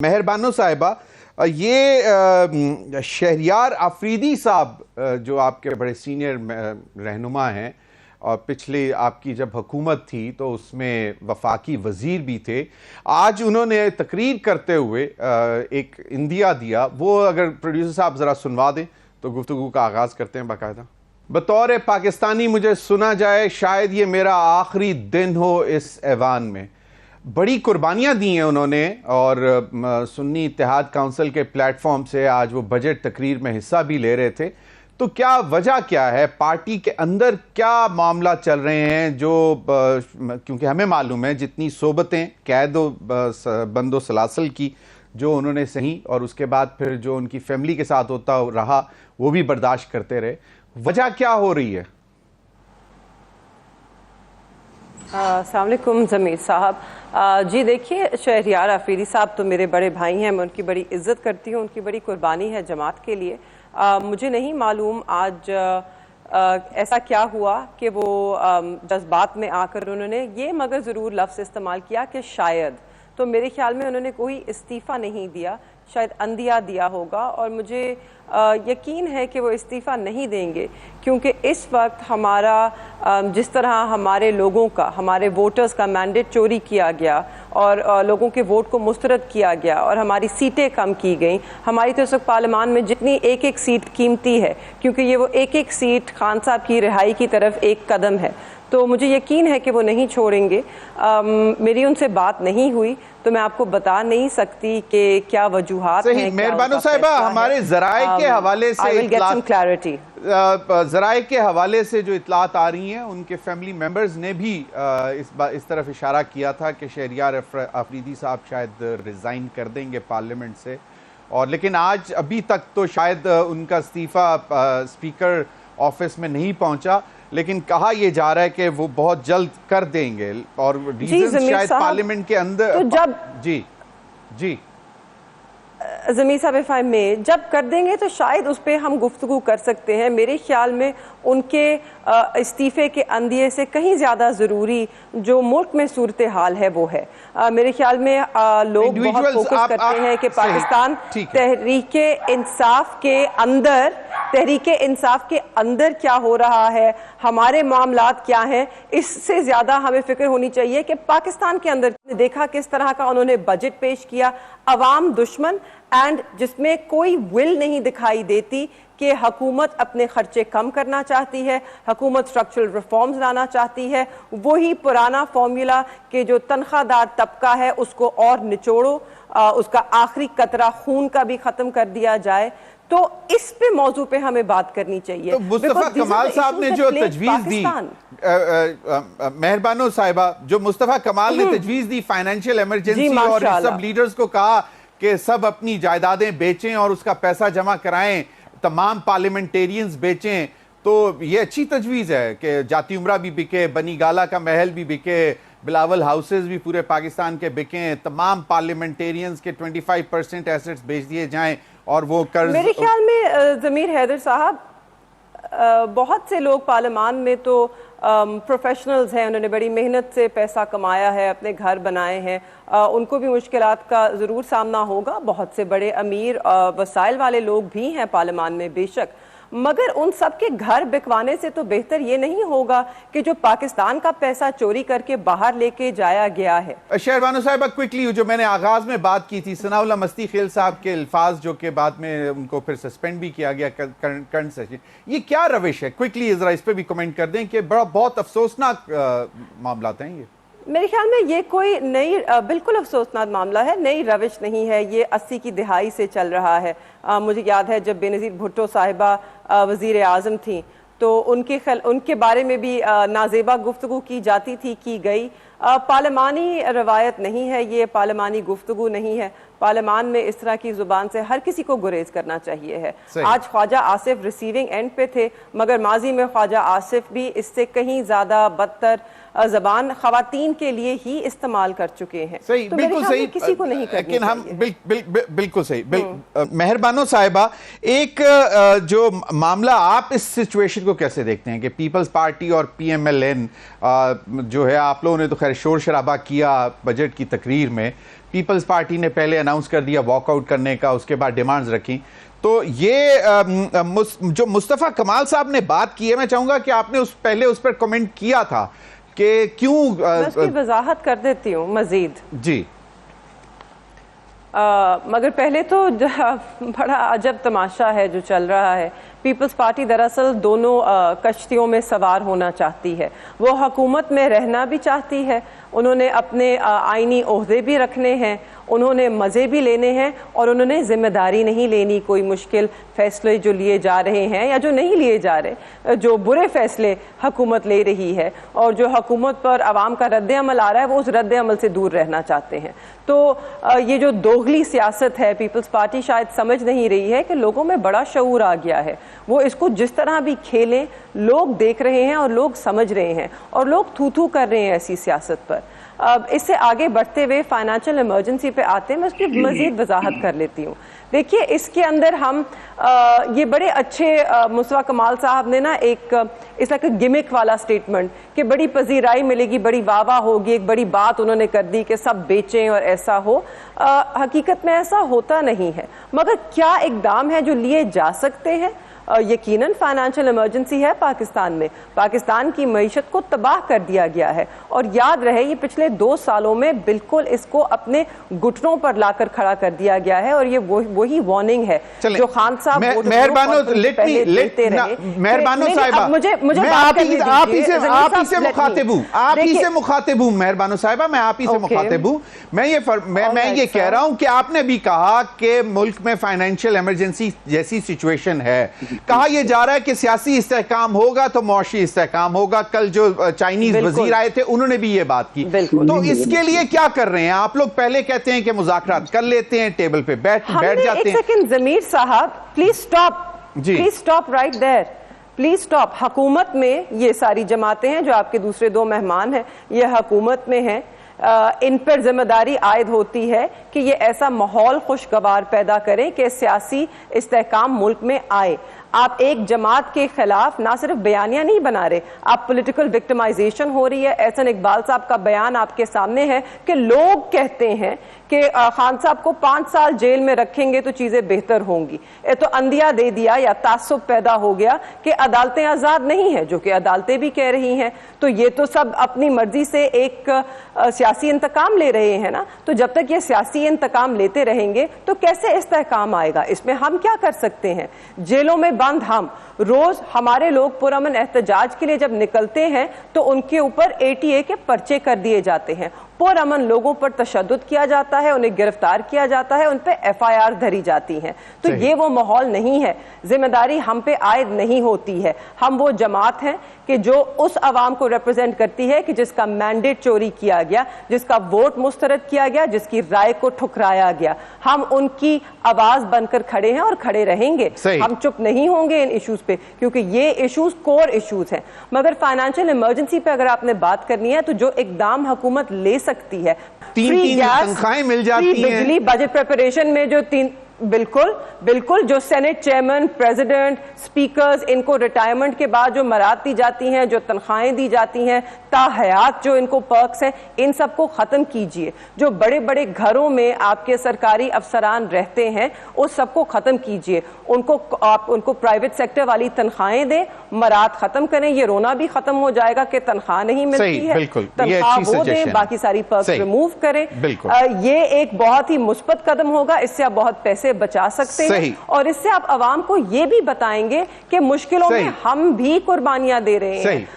مہربانو صاحبہ، یہ شہریار آفریدی صاحب جو آپ کے بڑے سینئر رہنما ہیں اور پچھلی آپ کی جب حکومت تھی تو اس میں وفاقی وزیر بھی تھے، آج انہوں نے تقریر کرتے ہوئے ایک اندیا دیا، وہ اگر پروڈیوسر صاحب ذرا سنوا دیں تو گفتگو کا آغاز کرتے ہیں باقاعدہ۔ بطور پاکستانی مجھے سنا جائے، شاید یہ میرا آخری دن ہو اس ایوان میں۔ بڑی قربانیاں دی ہیں انہوں نے، اور سنی اتحاد کونسل کے پلیٹ فارم سے آج وہ بجٹ تقریر میں حصہ بھی لے رہے تھے۔ تو کیا وجہ کیا ہے؟ پارٹی کے اندر کیا معاملہ چل رہے ہیں جو کیونکہ ہمیں معلوم ہے جتنی صحبتیں قید و بند و سلاسل کی جو انہوں نے سہی، اور اس کے بعد پھر جو ان کی فیملی کے ساتھ ہوتا رہا وہ بھی برداشت کرتے رہے، وجہ کیا ہو رہی ہے؟ السلام علیکم ضمیر صاحب۔ جی دیکھیے، شہریار آفریدی صاحب تو میرے بڑے بھائی ہیں، میں ان کی بڑی عزت کرتی ہوں، ان کی بڑی قربانی ہے جماعت کے لیے۔ مجھے نہیں معلوم آج ایسا کیا ہوا کہ وہ جذبات میں آ کر انہوں نے یہ مگر ضرور لفظ استعمال کیا کہ شاید، تو میرے خیال میں انہوں نے کوئی استعفیٰ نہیں دیا، شاید اندیا دیا ہوگا، اور مجھے یقین ہے کہ وہ استعفیٰ نہیں دیں گے، کیونکہ اس وقت ہمارا جس طرح ہمارے لوگوں کا، ہمارے ووٹرز کا مینڈیٹ چوری کیا گیا اور لوگوں کے ووٹ کو مسترد کیا گیا اور ہماری سیٹیں کم کی گئیں، ہماری تو اس وقت پارلیمان میں جتنی ایک ایک سیٹ قیمتی ہے، کیونکہ یہ وہ ایک ایک سیٹ خان صاحب کی رہائی کی طرف ایک قدم ہے، تو مجھے یقین ہے کہ وہ نہیں چھوڑیں گے۔ میری ان سے بات نہیں ہوئی تو میں آپ کو بتا نہیں سکتی کہ کیا وجوہات ہیں۔ مہربانو صاحبہ، ہمارے ذرائع کے حوالے سے جو اطلاعات آ رہی ہیں، ان کے فیملی ممبرز نے بھی اس طرف اشارہ کیا تھا کہ شہریار آفریدی صاحب شاید ریزائن کر دیں گے پارلیمنٹ سے، اور لیکن آج ابھی تک تو شاید ان کا استعفیٰ اسپیکر آفس میں نہیں پہنچا، لیکن کہا یہ جا رہا ہے کہ وہ بہت جلد کر دیں گے، اور ریزنز شاید پارلیمنٹ کے اندر جی ضمیر صاحب if I may، جب کر دیں گے تو شاید اس پہ ہم گفتگو کر سکتے ہیں۔ میرے خیال میں ان کے استعفے کے اندیے سے کہیں زیادہ ضروری جو ملک میں صورتحال ہے وہ ہے۔ میرے خیال میں لوگ بہت فوکس کرتے ہیں کہ پاکستان تحریک انصاف کے اندر کیا ہو رہا ہے، ہمارے معاملات کیا ہیں، اس سے زیادہ ہمیں فکر ہونی چاہیے کہ پاکستان کے اندر دیکھا کس طرح کا انہوں نے بجٹ پیش کیا، عوام دشمن، اینڈ جس میں کوئی ول نہیں دکھائی دیتی کہ حکومت اپنے خرچے کم کرنا چاہتی ہے، حکومت اسٹرکچرل ریفارمز لانا چاہتی ہے، وہی پرانا فارمولا کہ جو تنخواہ دار طبقہ ہے اس کو اور نچوڑو، اس کا آخری قطرہ خون کا بھی ختم کر دیا جائے، تو اس پہ موضوع پہ ہمیں بات کرنی چاہیے۔ تو مصطفیٰ کمال صاحب نے جو تجویز دی، مہربانو صاحبہ، جو مصطفیٰ کمال نے تجویز دی فائنینشیل ایمرجنسی، اور سب لیڈرز کو کہا کہ سب اپنی جائیدادیں بیچیں اور اس کا پیسہ جمع کرائیں، تمام پارلیمنٹیرینز بیچیں، تو یہ اچھی تجویز ہے کہ جاتی عمرہ بھی بکے، بنی گالا کا محل بھی بکے، بلاول ہاؤسز بھی پورے پاکستان کے بکیں، تمام پارلیمنٹیرینز کے 25% ایسٹس بیچ دیے جائیں، اور وہ قرض۔ میرے خیال میں ضمیر حیدر صاحب، بہت سے لوگ پارلیمان میں تو پروفیشنلز ہیں، انہوں نے بڑی محنت سے پیسہ کمایا ہے، اپنے گھر بنائے ہیں، ان کو بھی مشکلات کا ضرور سامنا ہوگا، بہت سے بڑے امیر وسائل والے لوگ بھی ہیں پارلیمان میں بے شک، مگر ان سب کے گھر بکوانے سے تو بہتر یہ نہیں ہوگا کہ جو پاکستان کا پیسہ چوری کر کے باہر لے کے جایا گیا ہے۔ شہربانو صاحبہ، کوئکلی، جو میں نے آغاز میں بات کی تھی، ثناء اللہ مستی خیل صاحب کے الفاظ جو کہ بعد میں ان کو پھر سسپینڈ بھی کیا گیا کرنٹ سیشن، یہ کیا روش ہے؟ کوئکلی ذرا اس پہ بھی کمنٹ کر دیں کہ بہت افسوسناک معاملات ہیں یہ۔ میرے خیال میں یہ کوئی نئی، بالکل افسوسناک معاملہ ہے، نئی روش نہیں ہے، یہ 80 کی دہائی سے چل رہا ہے۔ مجھے یاد ہے جب بینظیر بھٹو صاحبہ وزیر اعظم تھیں تو ان کے بارے میں بھی نازیبا گفتگو کی جاتی تھی، کی گئی۔ پارلیمانی روایت نہیں ہے یہ، پارلیمانی گفتگو نہیں ہے، پارلیمان میں اس طرح کی زبان سے ہر کسی کو گریز کرنا چاہیے ہے۔ آج خواجہ آصف ریسیونگ اینڈ پہ تھے، مگر ماضی میں خواجہ آصف بھی اس سے کہیں زیادہ بدتر زبان خواتین کے لیے ہی استعمال کر چکے ہیں۔ صحیح، بالکل صحیح، کسی کو نہیں کرنی چاہیے۔ بالکل صحیح۔ مہربانو صاحبہ، ایک جو معاملہ، آپ اس سچویشن کو کیسے دیکھتے ہیں کہ پیپلز پارٹی اور پی ایم ایل این جو ہے، آپ لوگوں نے تو خیر شور شرابہ کیا بجٹ کی تقریر میں، پیپلز پارٹی نے پہلے اناؤنس کر دیا واک آؤٹ کرنے کا, اس کے بعد ڈیمانڈز رکھی. تو یہ جو مصطفیٰ کمال صاحب نے بات کی ہے, میں چاہوں گا کہ آپ نے پہلے اس پر کمنٹ کیا تھا کہ کیوں. میں اس کی وضاحت کر دیتی ہوں مزید. جی مگر پہلے تو بڑا عجب تماشا ہے جو چل رہا ہے. پیپلز پارٹی دراصل دونوں کشتیوں میں سوار ہونا چاہتی ہے. وہ حکومت میں رہنا بھی چاہتی ہے, انہوں نے اپنے آئینی عہدے بھی رکھنے ہیں, انہوں نے مزے بھی لینے ہیں, اور انہوں نے ذمہ داری نہیں لینی. کوئی مشکل فیصلے جو لیے جا رہے ہیں یا جو نہیں لیے جا رہے, جو برے فیصلے حکومت لے رہی ہے اور جو حکومت پر عوام کا رد عمل آ رہا ہے, وہ اس رد عمل سے دور رہنا چاہتے ہیں. تو یہ جو دوغلی سیاست ہے, پیپلز پارٹی شاید سمجھ نہیں رہی ہے کہ لوگوں میں بڑا شعور آ گیا ہے. وہ اس کو جس طرح بھی کھیلیں, لوگ دیکھ رہے ہیں اور لوگ سمجھ رہے ہیں, اور لوگ تھو تھو کر رہے ہیں ایسی سیاست پر. اس سے آگے بڑھتے ہوئے فائنانشل ایمرجنسی پہ آتے ہیں, میں اس کی مزید وضاحت کر لیتی ہوں. دیکھیے اس کے اندر ہم یہ بڑے اچھے مصطفیٰ کمال صاحب نے نا ایک اس طرح گمک والا سٹیٹمنٹ کہ بڑی پذیرائی ملے گی, بڑی واہ واہ ہوگی, ایک بڑی بات انہوں نے کر دی کہ سب بیچیں اور ایسا ہو. حقیقت میں ایسا ہوتا نہیں ہے. مگر کیا اقدام ہے جو لیے جا سکتے ہیں؟ یقیناً فائنانشل ایمرجنسی ہے پاکستان میں. پاکستان کی معیشت کو تباہ کر دیا گیا ہے, اور یاد رہے یہ پچھلے 2 سالوں میں بالکل اس کو اپنے گھٹنوں پر لا کر کھڑا کر دیا گیا ہے. اور یہ وہی وارننگ ہے جو خان صاحب مہربانو صاحبہ, میں آپ ہی سے مخاطب ہوں. مہربانو صاحبہ, میں آپ ہی سے مخاطب ہوں. میں یہ کہہ رہا ہوں کہ آپ نے بھی کہا کہ ملک میں فائنینشیل ایمرجنسی جیسی سچویشن ہے. کہا یہ جا رہا ہے کہ سیاسی استحکام ہوگا تو معاشی استحکام ہوگا. کل جو چائنیز وزیر آئے تھے انہوں نے بھی یہ بات کی. تو اس کے لیے کیا کر رہے ہیں آپ لوگ؟ پہلے کہتے ہیں کہ مذاکرات کر لیتے ہیں, ٹیبل پہ بیٹھ جاتے ہیں. ایک سیکنڈ ضمیر صاحب, please stop right there, please stop. حکومت میں یہ ساری جماعتیں ہیں جو آپ کے دوسرے 2 مہمان ہیں, یہ حکومت میں ہیں. ان پر ذمہ داری عائد ہوتی ہے کہ یہ ایسا ماحول خوشگوار پیدا کریں کہ سیاسی استحکام ملک میں آئے. آپ ایک جماعت کے خلاف نہ صرف بیانیاں نہیں بنا رہے, آپ پولیٹیکل وکٹمائزیشن ہو رہی ہے. احسن اقبال صاحب کا بیان آپ کے سامنے ہے کہ لوگ کہتے ہیں کہ خان صاحب کو 5 سال جیل میں رکھیں گے تو چیزیں بہتر ہوں گی. یہ تو اندھیا دے دیا یا تعصب پیدا ہو گیا کہ عدالتیں آزاد نہیں ہیں, جو کہ عدالتیں بھی کہہ رہی ہیں. تو یہ تو سب اپنی مرضی سے ایک سیاسی انتقام لے رہے ہیں نا. تو جب تک یہ سیاسی انتقام لیتے رہیں گے تو کیسے استحکام آئے گا؟ اس میں ہم کیا کر سکتے ہیں؟ جیلوں میں بند ہم روز ہمارے لوگ پرامن احتجاج کے لیے جب نکلتے ہیں تو ان کے اوپر ATA کے پرچے کر دیے جاتے ہیں, پرامن لوگوں پر تشدد کیا جاتا ہے, انہیں گرفتار کیا جاتا ہے, ان پہ FIR دھری جاتی ہیں. تو یہ وہ ماحول نہیں ہے. ذمہ داری ہم پہ عائد نہیں ہوتی ہے. ہم وہ جماعت ہیں کہ جو اس عوام کو ریپرزینٹ کرتی ہے کہ جس کا مینڈیٹ چوری کیا گیا, جس کا ووٹ مسترد کیا گیا, جس کی رائے کو ٹھکرایا گیا. ہم ان کی آواز بن کر کھڑے ہیں اور کھڑے رہیں گے. ہم چپ نہیں ہوں گے ان ایشوز پہ, کیونکہ یہ ایشوز کور ایشوز ہیں. مگر فائنانشیل ایمرجنسی پہ اگر آپ نے بات کرنی ہے تو جو اقدام حکومت لے سکتی ہے, 3 تنخواہیں مل جاتی ہیں, بجلی بجٹ پریپریشن میں جو 3 بالکل جو سینٹ چیئرمین, پریزیڈنٹ, سپیکرز, ان کو ریٹائرمنٹ کے بعد جو مراد دی جاتی ہیں, جو تنخواہیں دی جاتی ہیں, تا حیات جو ان کو پرکس ہیں, ان سب کو ختم کیجئے. جو بڑے بڑے گھروں میں آپ کے سرکاری افسران رہتے ہیں اس سب کو ختم کیجئے. آپ ان کو پرائیویٹ سیکٹر والی تنخواہیں دیں, مراد ختم کریں. یہ رونا بھی ختم ہو جائے گا کہ تنخواہ نہیں ملتی ہے, تنخواہ وہ دیں, باقی ساری پرکس ریموو کریں. یہ ایک بہت ہی مثبت قدم ہوگا. اس سے آپ بہت پیسے بچا سکتے ہیں, اور اس سے آپ عوام کو یہ بھی بتائیں گے کہ مشکلوں میں ہم بھی قربانیاں دے رہے ہیں.